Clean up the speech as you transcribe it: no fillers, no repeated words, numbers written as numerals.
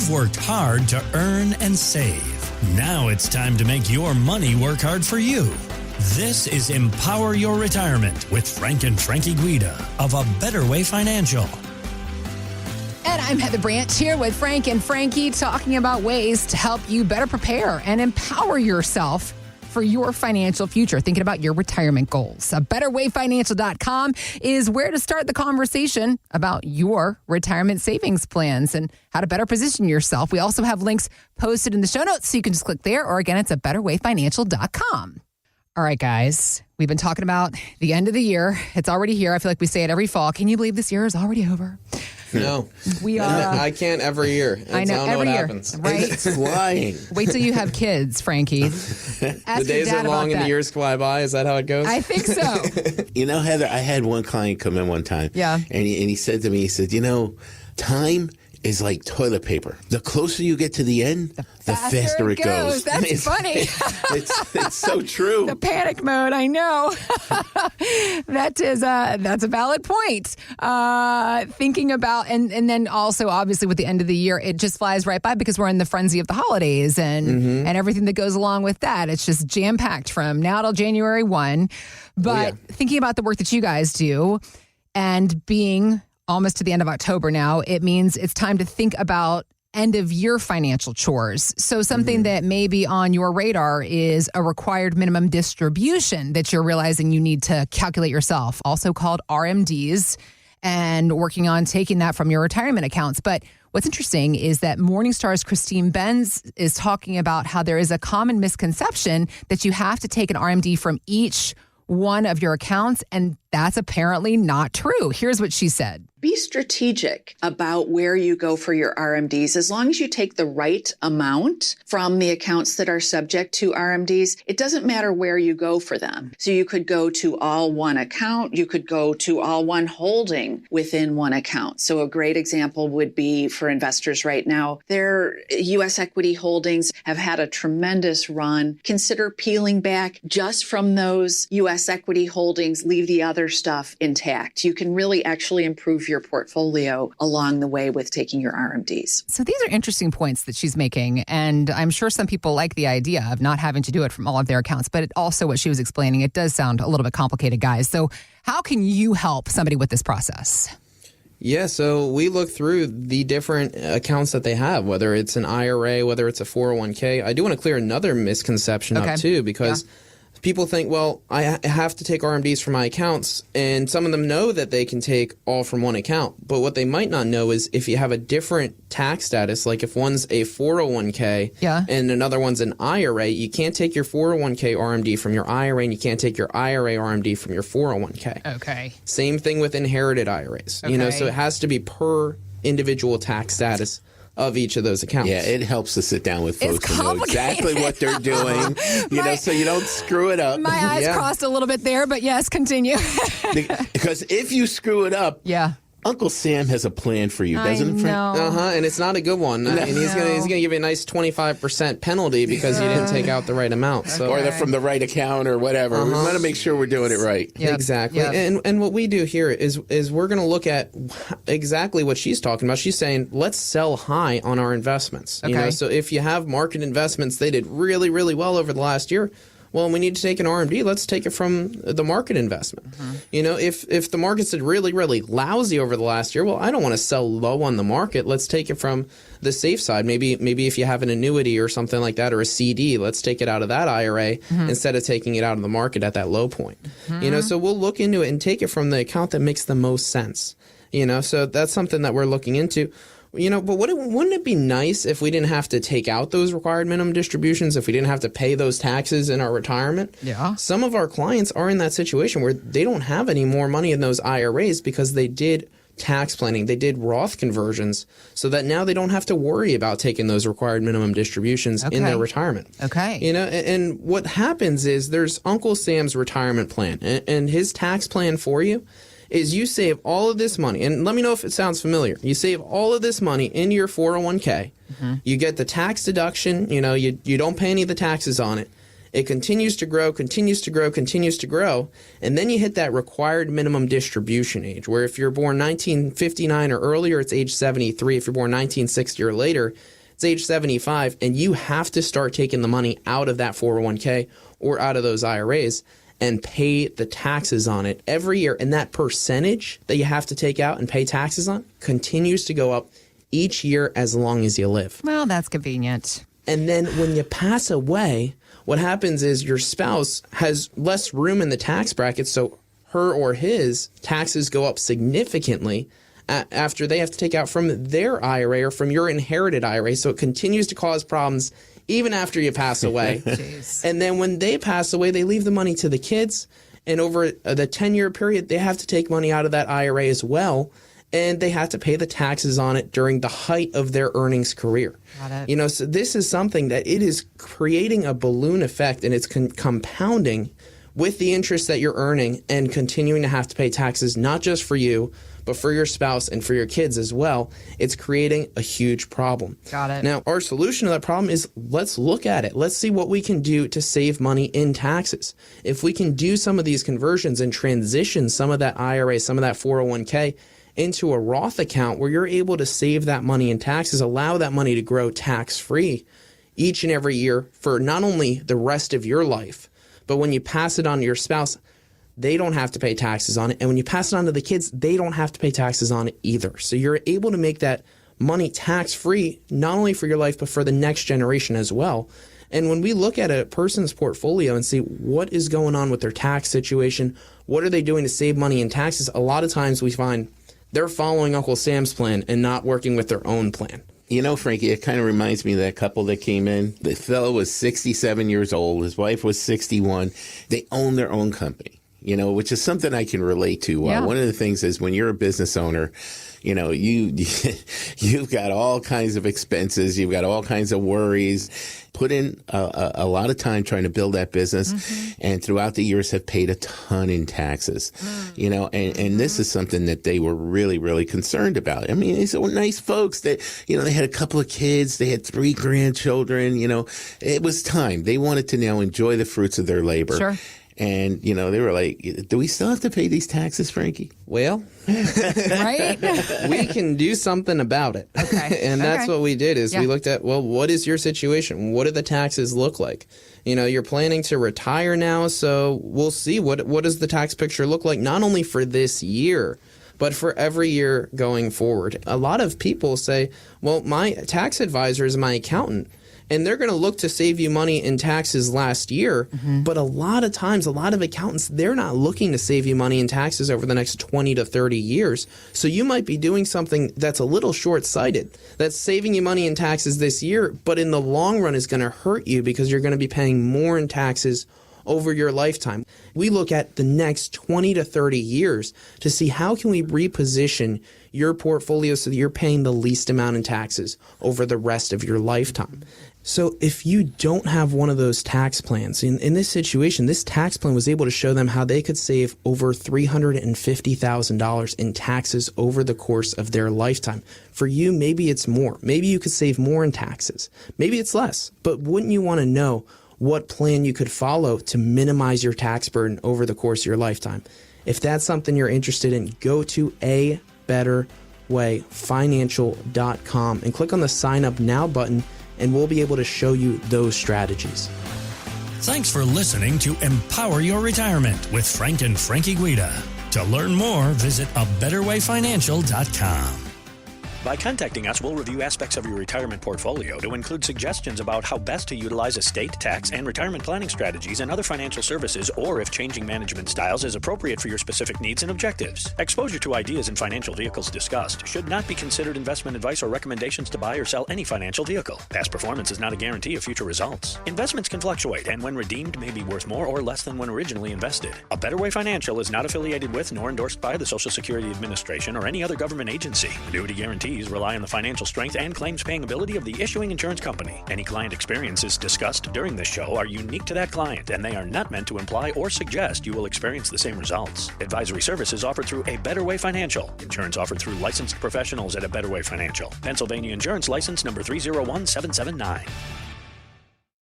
You've worked hard to earn and save. Now it's time to make your money work hard for you. This is Empower Your Retirement with Frank and Frankie Guida of A Better Way Financial. And I'm Heather Branch here with Frank and Frankie talking about ways to help you better prepare and empower yourself for your financial future, thinking about your retirement goals. BetterWayFinancial.com is where to start the conversation about your retirement savings plans and how to better position yourself. We also have links posted in the show notes, so you can just click there, or again, it's at BetterWayFinancial.com. All right, guys, we've been talking about the end of the year. It's already here. I feel like we say it every fall. Can you believe this year is already over? No. I can't every year. I know, every what year. Happens. Right? It's flying. Wait till you have kids, Frankie. The days are long and the years fly by. Is that how it goes? I think so. You know, Heather, I had one client come in one time. Yeah. And he said to me, he said, time is like toilet paper. The closer you get to the end, the faster it goes. That's funny. It's so true. The panic mode, I know. That's a valid point. Thinking about, and then also obviously with the end of the year, it just flies right by because we're in the frenzy of the holidays and everything that goes along with that. It's just jam-packed from now till January 1. But thinking about the work that you guys do and being almost to the end of October now, it means it's time to think about end of year financial chores. So something that may be on your radar is a required minimum distribution that you're realizing you need to calculate yourself, also called RMDs, and working on taking that from your retirement accounts. But what's interesting is that Morningstar's Christine Benz is talking about how there is a common misconception that you have to take an RMD from each one of your accounts, and that's apparently not true. Here's what she said. Be strategic about where you go for your RMDs. As long as you take the right amount from the accounts that are subject to RMDs, it doesn't matter where you go for them. So you could go to all one account. You could go to all one holding within one account. So a great example would be for investors right now. Their U.S. equity holdings have had a tremendous run. Consider peeling back just from those U.S. equity holdings, leave the other stuff intact. You can really actually improve your portfolio along the way with taking your RMDs. So these are interesting points that she's making, and I'm sure some people like the idea of not having to do it from all of their accounts, but also what she was explaining, it does sound a little bit complicated, guys. So how can you help somebody with this process? Yeah, so we look through the different accounts that they have, whether it's an IRA, whether it's a 401k. I do want to clear another misconception up too, because people think, well, I have to take RMDs from my accounts, and some of them know that they can take all from one account. But what they might not know is if you have a different tax status, like if one's a 401k and another one's an IRA, you can't take your 401k RMD from your IRA, and you can't take your IRA RMD from your 401k. Okay. Same thing with inherited IRAs. Okay. So it has to be per individual tax status of each of those accounts. Yeah, it helps to sit down with folks and know exactly what they're doing, so you don't screw it up. My eyes crossed a little bit there, but yes, continue. Because if you screw it up, Uncle Sam has a plan for you, doesn't it, Frank? And it's not a good one. And he's gonna give you a nice 25% penalty because you didn't take out the right amount. So, or from the right account or whatever. We want to make sure we're doing it right. Exactly. And what we do here is we're going to look at exactly what she's talking about. She's saying, let's sell high on our investments. So if you have market investments, they did really, really well over the last year. Well, we need to take an RMD. Let's take it from the market investment. If the markets did really, really lousy over the last year, well, I don't want to sell low on the market. Let's take it from the safe side. Maybe if you have an annuity or something like that, or a CD, let's take it out of that IRA instead of taking it out of the market at that low point. So we'll look into it and take it from the account that makes the most sense. So that's something that we're looking into. But wouldn't it be nice if we didn't have to take out those required minimum distributions, if we didn't have to pay those taxes in our retirement? Yeah. Some of our clients are in that situation where they don't have any more money in those IRAs because they did tax planning, they did Roth conversions, so that now they don't have to worry about taking those required minimum distributions in their retirement. And what happens is there's Uncle Sam's retirement plan, and his tax plan for you is you save all of this money, and let me know if it sounds familiar. You save all of this money into your 401k. You get the tax deduction. You don't pay any of the taxes on it. It continues to grow, continues to grow, continues to grow. And then you hit that required minimum distribution age, where if you're born 1959 or earlier, it's age 73. If you're born 1960 or later, it's age 75. And you have to start taking the money out of that 401k or out of those IRAs and pay the taxes on it every year. And that percentage that you have to take out and pay taxes on continues to go up each year as long as you live. Well, that's convenient. And then when you pass away, what happens is your spouse has less room in the tax bracket, so her or his taxes go up significantly after they have to take out from their IRA or from your inherited IRA. So it continues to cause problems even after you pass away. And then when they pass away, they leave the money to the kids. And over the 10-year period, they have to take money out of that IRA as well. And they have to pay the taxes on it during the height of their earnings career. Got it. You know, so this is something that it is creating a balloon effect, and it's compounding with the interest that you're earning and continuing to have to pay taxes, not just for you, but for your spouse and for your kids as well. It's creating a huge problem. Got it. Now, our solution to that problem is let's look at it. Let's see what we can do to save money in taxes. If we can do some of these conversions and transition some of that IRA, some of that 401k into a Roth account where you're able to save that money in taxes, allow that money to grow tax-free each and every year for not only the rest of your life, but when you pass it on to your spouse, they don't have to pay taxes on it. And when you pass it on to the kids, they don't have to pay taxes on it either. So you're able to make that money tax-free, not only for your life, but for the next generation as well. And when we look at a person's portfolio and see what is going on with their tax situation, what are they doing to save money in taxes, a lot of times we find they're following Uncle Sam's plan and not working with their own plan. You know, Frankie, it kind of reminds me of that couple that came in. The fellow was 67 years old. His wife was 61. They own their own company, you know, which is something I can relate to. Yeah. One of the things is when you're a business owner, you know, you've got all kinds of expenses. You've got all kinds of worries. Put in a lot of time trying to build that business, and throughout the years have paid a ton in taxes. You know, and this is something that they were really, really concerned about. I mean, these are nice folks that, you know, they had a couple of kids. They had 3 grandchildren. You know, it was time. They wanted to now enjoy the fruits of their labor. Sure. And, you know, they were like, do we still have to pay these taxes, Frankie? Well, Right? we can do something about it. Okay. And that's Okay. what we did is Yeah. we looked at, well, what is your situation? What do the taxes look like? You know, you're planning to retire now, so we'll see what does the tax picture look like, not only for this year, but for every year going forward. A lot of people say, well, my tax advisor is my accountant, and they're going to look to save you money in taxes last year. But a lot of times, a lot of accountants, they're not looking to save you money in taxes over the next 20 to 30 years. So you might be doing something that's a little short-sighted, that's saving you money in taxes this year, but in the long run is going to hurt you because you're going to be paying more in taxes over your lifetime. We look at the next 20 to 30 years to see how can we reposition your portfolio so that you're paying the least amount in taxes over the rest of your lifetime. So if you don't have one of those tax plans, in this situation, this tax plan was able to show them how they could save over $350,000 in taxes over the course of their lifetime. For you, maybe it's more. Maybe you could save more in taxes. Maybe it's less. But wouldn't you want to know what plan you could follow to minimize your tax burden over the course of your lifetime? If that's something you're interested in, go to abetterwayfinancial.com and click on the Sign Up Now button, and we'll be able to show you those strategies. Thanks for listening to Empower Your Retirement with Frank and Frankie Guida. To learn more, visit abetterwayfinancial.com. By contacting us, we'll review aspects of your retirement portfolio to include suggestions about how best to utilize estate, tax, and retirement planning strategies and other financial services, or if changing management styles is appropriate for your specific needs and objectives. Exposure to ideas and financial vehicles discussed should not be considered investment advice or recommendations to buy or sell any financial vehicle. Past performance is not a guarantee of future results. Investments can fluctuate, and when redeemed may be worth more or less than when originally invested. A Better Way Financial is not affiliated with nor endorsed by the Social Security Administration or any other government agency. Annuity guarantees rely on the financial strength and claims paying ability of the issuing insurance company. Any client experiences discussed during this show are unique to that client, and they are not meant to imply or suggest you will experience the same results. Advisory services offered through A Better Way Financial. Insurance offered through licensed professionals at A Better Way Financial. Pennsylvania Insurance License number 301779.